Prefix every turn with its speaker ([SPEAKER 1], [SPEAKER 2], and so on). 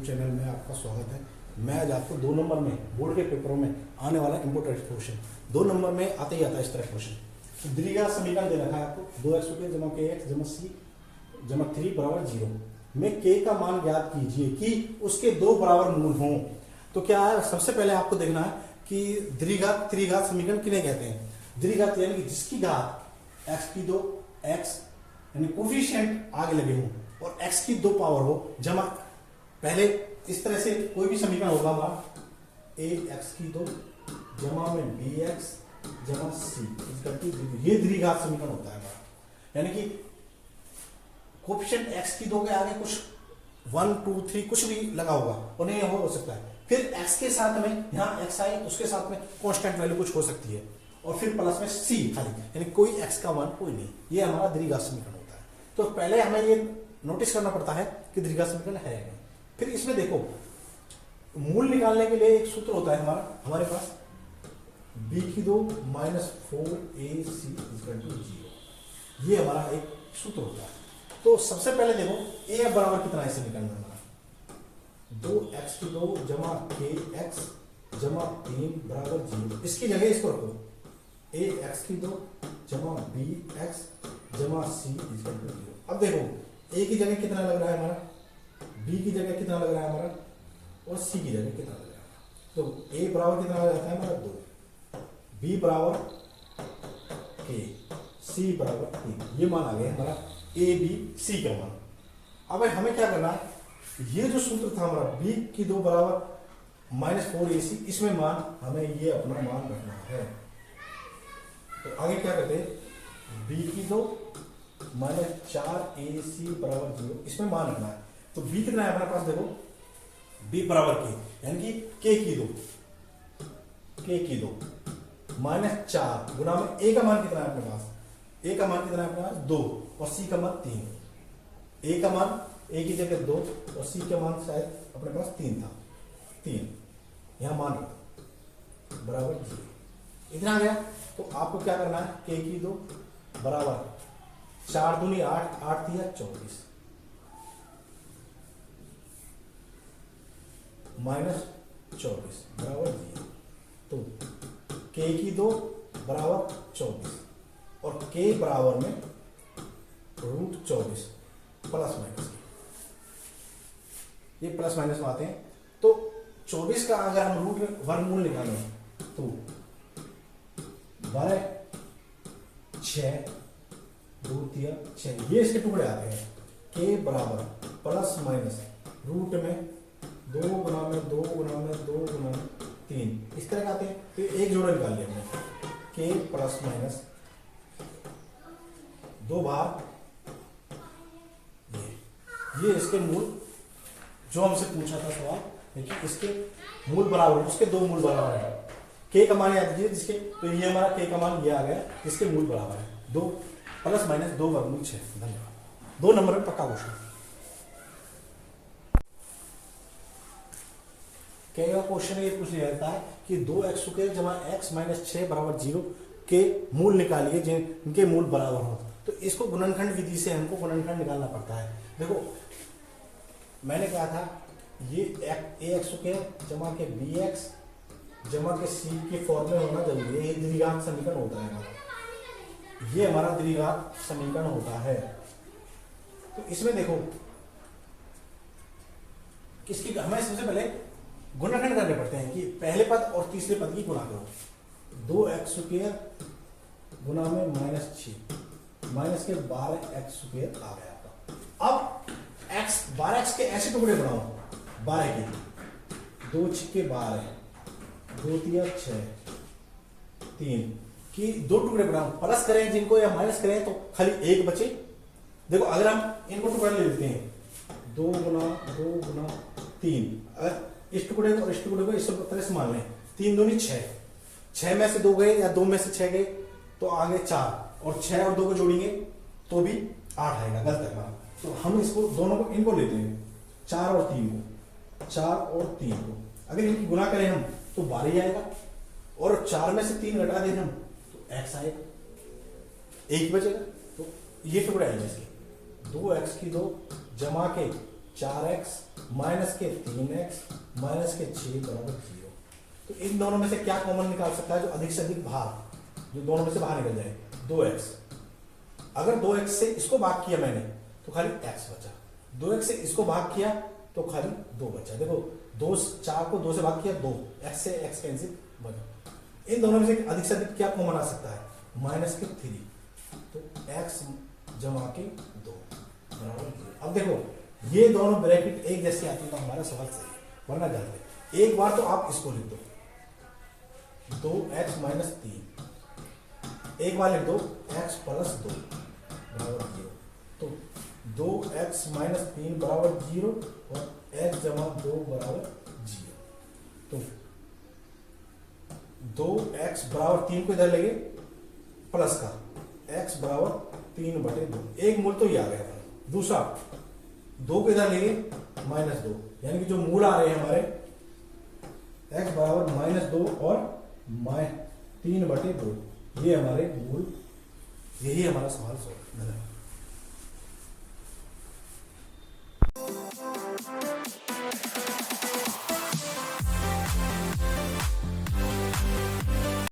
[SPEAKER 1] Channel में आपका स्वागत है। मैं आज आपको 2 नंबर में बोर्ड के पेपरों में आने वाला इंपोर्टेंट क्वेश्चन 2 नंबर में आते ही आता है इस तरह क्वेश्चन। द्विघात समीकरण दे रखा है आपको 2x² जमा kx जमा c जमा 3 बराबर 0 में k का मान ज्ञात कीजिए कि उसके 2 बराबर मूल हों। तो क्या है, सबसे पहले आपको देखना है कि त्रिघात समीकरण किन्हें कहते हैं। द्विघात यानी कि जिसकी घात x की 2 x यानी कोफिशिएंट आगे लगे हों और x की 2 पावर हो जमा पहले इस तरह से कोई भी समीकरण होगा हमारा ax की 2 जमा में bx जमा c ये द्विघात समीकरण होता है हमारा। यानी कि कोफिशिएंट x की 2 के आगे कुछ 1 2 3 कुछ भी लगा होगा और नहीं हो सकता है। फिर x के साथ में यहाँ x आए उसके साथ में कांस्टेंट वैल्यू कुछ हो सकती है और फिर प्लस में c खाली यानी कोई x का मान कोई नहीं। ये हमारा द्विघात समीकरण होता है। तो पहले हमें ये नोटिस करना पड़ता है कि द्विघात समीकरण है नहीं। फिर इसमें देखो मूल निकालने के लिए एक सूत्र होता है हमारे पास b की 2 माइनस 4ac = 0। ये हमारा एक सूत्र होता है। तो सबसे पहले देखो a बराबर कितना है समीकरण में हमारा 2x की 2 जमा kx जमा 3 बराबर 0। इसकी जगह इसको रखो ax की 2 जमा bx जमा c = 0। अब देखो a की जगह कितना लग रहा है हमारा, b की जगह कितना लग रहा है हमारा और c की जगह कितना लग रहा है। तो a बराबर कितना आ जाता है हमारा 2, b बराबर k, c बराबर 3। ये मान आ गया हमारा a b c का मान। अब हमें क्या करना है, ये जो सूत्र था हमारा b की 2 बराबर माइनस 4ac, इसमें मान हमें ये अपना मान रखना है। तो आगे क्या करते हैं, b की 2 माइनस 4ac बराबर 0, इसमें मान रखना है। तो b कितना है हमारे पास, देखो b बराबर k यानी कि k की 2 माइनस 4 गुना में a का मान कितना है अपने पास, a का मान कितना है अपने पास 2 और c का मान 3। a का मान a की जगह 2 और c का मान शायद अपने पास 3 था, 3 यहां मान बराबर 0। इतना आ गया। तो आपको क्या करना है, k की 2 बराबर 4 दूनी 8 8 3 24 माइनस 24 बराबर 0। तो k की 2 बराबर 24 और k बराबर में √24 प्लस माइनस, ये प्लस माइनस में आते हैं। तो 24 का अगर हम वर्गमूल निकालें तो 12 6 2 3 6 ये इसके टुकड़े आते हैं। k बराबर प्लस माइनस रूट में 2 गुना में 2 गुना में 2 गुना में 3 इस तरह के आते हैं। फिर एक जोड़ा निकाल लिया हमने k प्लस माइनस 2 बार ये इसके मूल जो हमसे पूछा था सवाल, देखिए इसके मूल बराबर उसके 2 मूल बराबर है। k का मान याद कीजिए जिसके, तो ये हमारा k का मान ये आ गया, इसके मूल बराबर है 2 प्लस माइनस 2 वर्गमूल 6। धन्यवाद। 2 नंबर में पक्का क्वेश्चन क्या क्वेश्चन ये पूछ लिया जाता है कि 2x² जमा x माइनस 6 बराबर 0 के मूल निकालिए जिनके मूल बराबर हो। तो इसको गुणनखंड विधि से हमको गुणनखंड निकालना पड़ता है। देखो मैंने कहा था ये ax² जमा के bx जमा के c के फॉर्म में होना जरूरी है। ये द्विघात समीकरण होता है हमारा, ये हमारा द्विघात समीकरण होता है। तो इसमें देखो किसकी हमें सबसे पहले गुणनखंड करने पड़ते हैं कि पहले पद और तीसरे पद की गुणा करो। 2x² गुना में माइनस 6 माइनस के 12x² आ गया आपका। अब x 12x के ऐसे टुकड़े बनाओ 12 के 2 6 के 12 2 3 6 3 की 2 टुकड़े बनाओ, प्लस करें जिनको या माइनस करें तो खाली एक बचे। देखो अगर हम इनको टुकड़ा ले लेते हैं 2 गुना 3, इस टुकड़े को और इस टुकड़े को इस तरह से मान लें 3 दूनी 6 में से 2 गए या 2 में से 6 गए तो आगे 4 और 6 और 2 को जोड़ेंगे तो भी 8 आएगा, गलत है हमारा। तो हम इसको दोनों को इनको लेते हैं 4 और 3 को, 4 और 3 को अगर इनकी गुना करें हम तो 12 ही आएगा और 4 में से 3 घटा दें हम तो x आएगा, एक बचेगा। तो ये टुकड़े आएंगे इसके 2x की 2 जमा के 4x माइनस के 3x माइनस के 6 बराबर 0। तो इन दोनों में से क्या कॉमन निकाल सकता है? जो अधिक से अधिक भाग, जो दोनों में से बाहर निकल जाए, 2x। अगर 2x से इसको भाग किया मैंने तो खाली x बचा, 2x से इसको भाग किया तो खाली 2 बचा। देखो 4 को 2 से भाग किया 2, x से x कैंसिल बचा। इन दोनों में से अधिक से अधिक क्या कॉमन आ सकता है? माइनस के 3, तो x जमा के 2 बराबर 0। अब देखो ये दोनों ब्रैकेट एक जैसी आती है तो हमारा सवाल सही है, वरना गलत है। एक बार तो आप इसको लिख दो 2x माइनस 3, एक बार लिख दो x प्लस 2 बराबर 0। तो 2x माइनस 3 बराबर 0 और x जमा 2 बराबर 0। तो 2x बराबर 3 को इधर लेंगे प्लस का, x बराबर 3/2, एक मूल तो ये आ गया। दूसरा 2 को इधर लेंगे माइनस 2, यानी कि जो मूल आ रहे हैं हमारे x बराबर माइनस 2 और 3/2, ये हमारे मूल, यही हमारा सवाल सॉल्व।